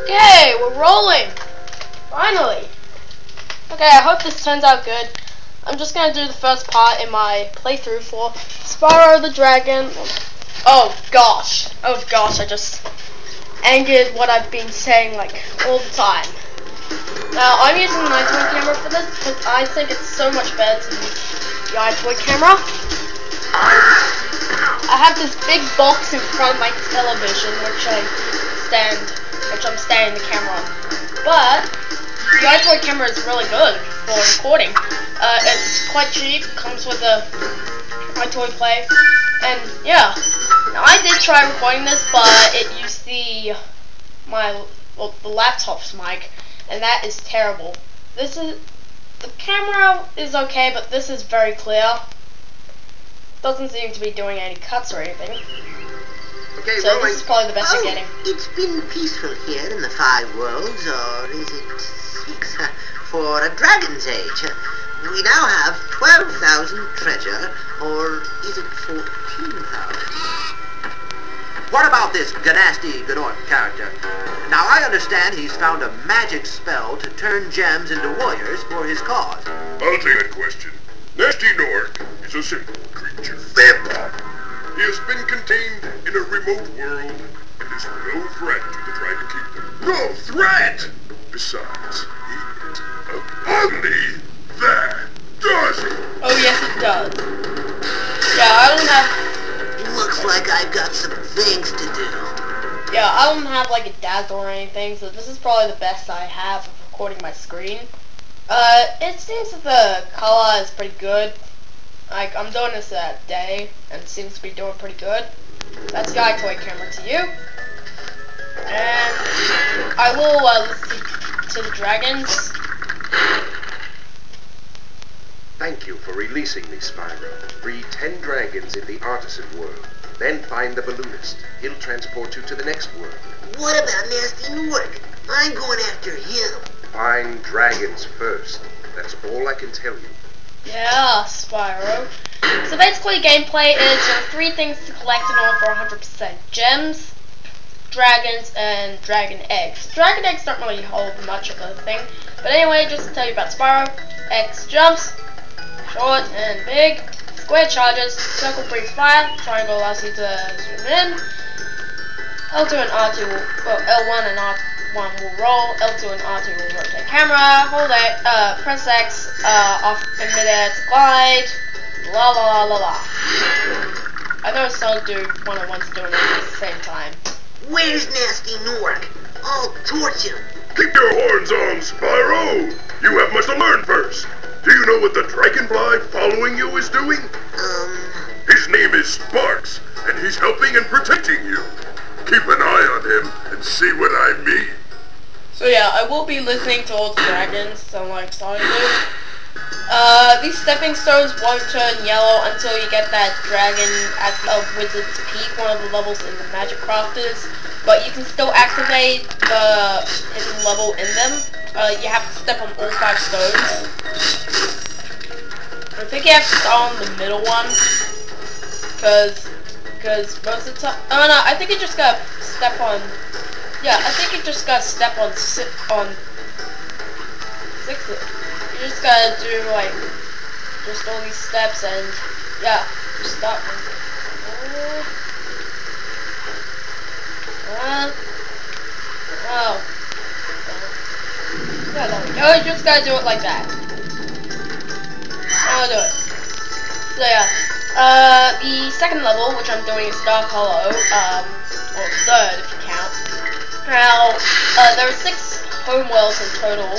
Okay, we're rolling. Finally. Okay, I hope this turns out good. I'm just gonna do the first part in my playthrough for Spyro the Dragon. Oh gosh, I just ended what I've been saying like all the time. Now, I'm using the nighttime camera for this because I think it's so much better to use the iToy camera. I have this big box in front of my television which I'm standing the camera on. But the iToy camera is really good for recording. It's quite cheap, comes with a iToy Play, and yeah. Now I did try recording this, but it used the laptop's mic, and that is terrible. The camera is okay, but this is very clear. Doesn't seem to be doing any cuts or anything. Okay, so this is probably the best you're getting. It's been peaceful here in the 5 worlds, or is it 6? For a Dragon's Age. We now have 12,000 treasure, or is it 14,000? What about this Ganasty Gnorc character? Now I understand he's found a magic spell to turn gems into warriors for his cause. I'll take that question. Nasty Gnorc is a simple creature. Vampire. He has been contained in a remote world and is no threat to the Dragon Kingdom. No threat! Besides, he is ugly. There. Does he? Oh yes it does. Yeah, I don't have... Looks like I've got some things to do. Yeah, I don't have like a dazzle or anything, so this is probably the best I have of recording my screen. It seems that the color is pretty good. Like, I'm doing this day, and it seems to be doing pretty good. That's the iToy camera to you. And I will listen to the dragons. Thank you for releasing me, Spyro. Free 10 dragons in the Artisan world. Then find the balloonist. He'll transport you to the next world. What about Nasty Gnorc? I'm going after him. Find dragons first. That's all I can tell you. Yeah, Spyro. So basically gameplay is there are 3 things to collect in order for 100%. Gems, dragons, and dragon eggs. Dragon eggs don't really hold much of a thing. But anyway, just to tell you about Spyro, X jumps, short and big, square charges, circle brings fire, triangle allows you to zoom in, L2 and R2 will, L1 and R1 will roll, L2 and R2 will rotate camera, hold it, press X, off in midair to glide, la la la la la. I know some do one on one's doing it at the same time. Where's Nasty Gnorc? I'll torch him. Keep your horns on, Spyro. You have much to learn first. Do you know what the dragonfly following you is doing? His name is Sparks, and he's helping and protecting you. Keep an eye on him and see what I mean. So yeah, I will be listening to all the dragons, so like starting to. These stepping stones won't turn yellow until you get that dragon at Wizard's Peak, one of the levels in the Magic Crafters. But you can still activate the hidden level in them. You have to step on all 5 stones. I think you have to start on the middle one, because most of the time, oh no, I think you just gotta step on, yeah, I think you just gotta step on 6. You just gotta do like, just all these steps and, yeah, just start. Oh. Yeah, there we go, you just gotta do it like that. I'll do it. So yeah, the second level, which I'm doing, is Dark Hollow, or third if you count. Now, there are 6 home worlds in total,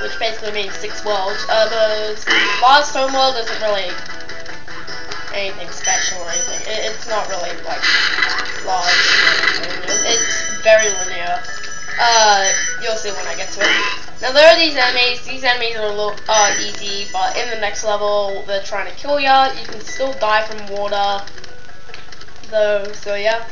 which basically means 6 worlds. The last home world isn't really anything special or anything. It's not really, like, large or anything. It's very linear. You'll see when I get to it. Now there are these enemies. These enemies are a little easy, but in the next level they're trying to kill ya. You can still die from water, though. So yeah.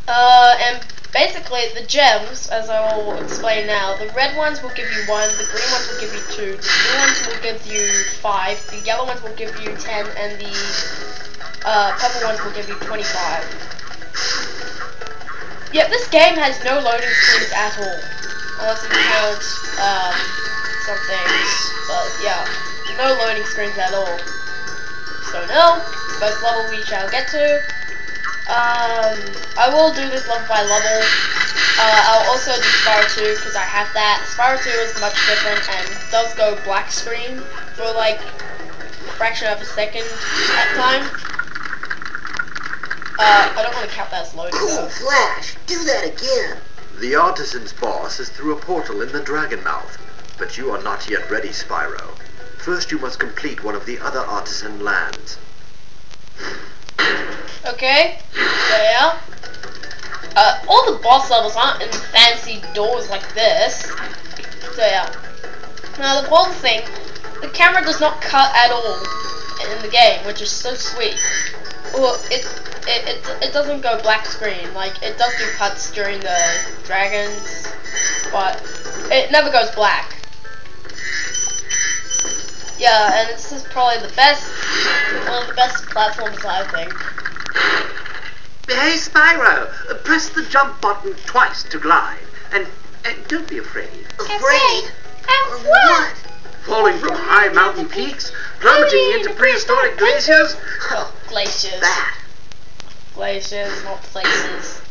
And basically the gems, as I will explain now, the red ones will give you 1, the green ones will give you 2, the blue ones will give you 5, the yellow ones will give you 10, and the purple ones will give you 25. Yeah, this game has no loading screens at all. Unless you count some things. But yeah, no loading screens at all. So no, first level we shall get to. I will do this level by level. I'll also do Spyro 2 because I have that. Spyro 2 is much different and does go black screen for like a fraction of a second at time. I don't want to count that as loading Cool, though. Flash, do that again. The Artisan's boss is through a portal in the Dragon Mouth, but you are not yet ready, Spyro. First you must complete one of the other Artisan lands. Okay, so yeah. All the boss levels aren't in fancy doors like this. So yeah. Now the one thing, the camera does not cut at all in the game, which is so sweet. Well, it doesn't go black screen. Like it does do cuts during the dragons, but it never goes black. Yeah, and this is probably the best, one of the best platforms I think. Hey, Spyro, press the jump button twice to glide, and don't be afraid. Afraid? Of what? Falling from high mountain peaks, plummeting into prehistoric glaciers. Oh, glaciers. That. Glaciers, not places.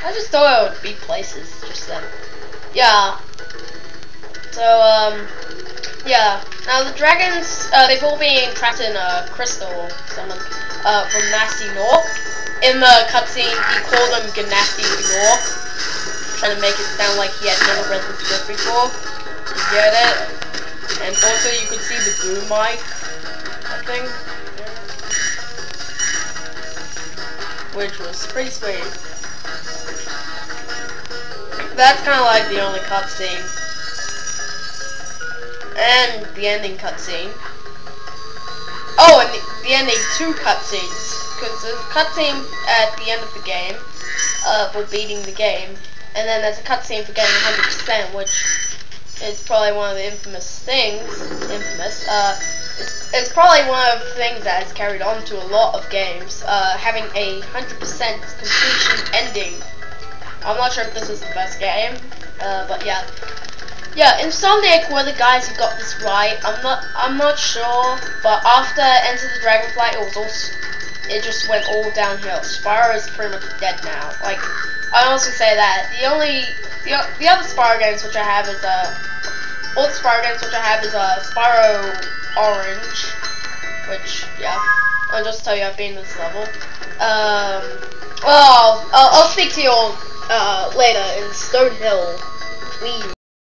I just thought it would be places just then. Yeah. So, yeah. Now the dragons, they've all been trapped in a crystal or something, from Nasty Nork. In the cutscene, he called them Ganasty Nork, trying to make it sound like he had never read this book before. You get it? And also you could see the boom mic, I think. Which was pretty sweet. That's kind of like the only cutscene. And the ending cutscene. Oh, and the ending 2 cutscenes. Because there's a cutscene at the end of the game for beating the game. And then there's a cutscene for getting 100%, which is probably one of the infamous things. It's probably one of the things that has carried on to a lot of games. Having a 100% completion ending. I'm not sure if this is the best game, but yeah. Yeah, Insomniac were the guys who got this right. I'm not sure, but after Enter the Dragonflight, it just went all downhill. Spyro is pretty much dead now. Like, I honestly say that. The other Spyro games which I have is all the Spyro games which I have is Spyro Orange, which yeah, I'll just tell you I've been this level. Well, I'll speak to you all later in Stonehill, please.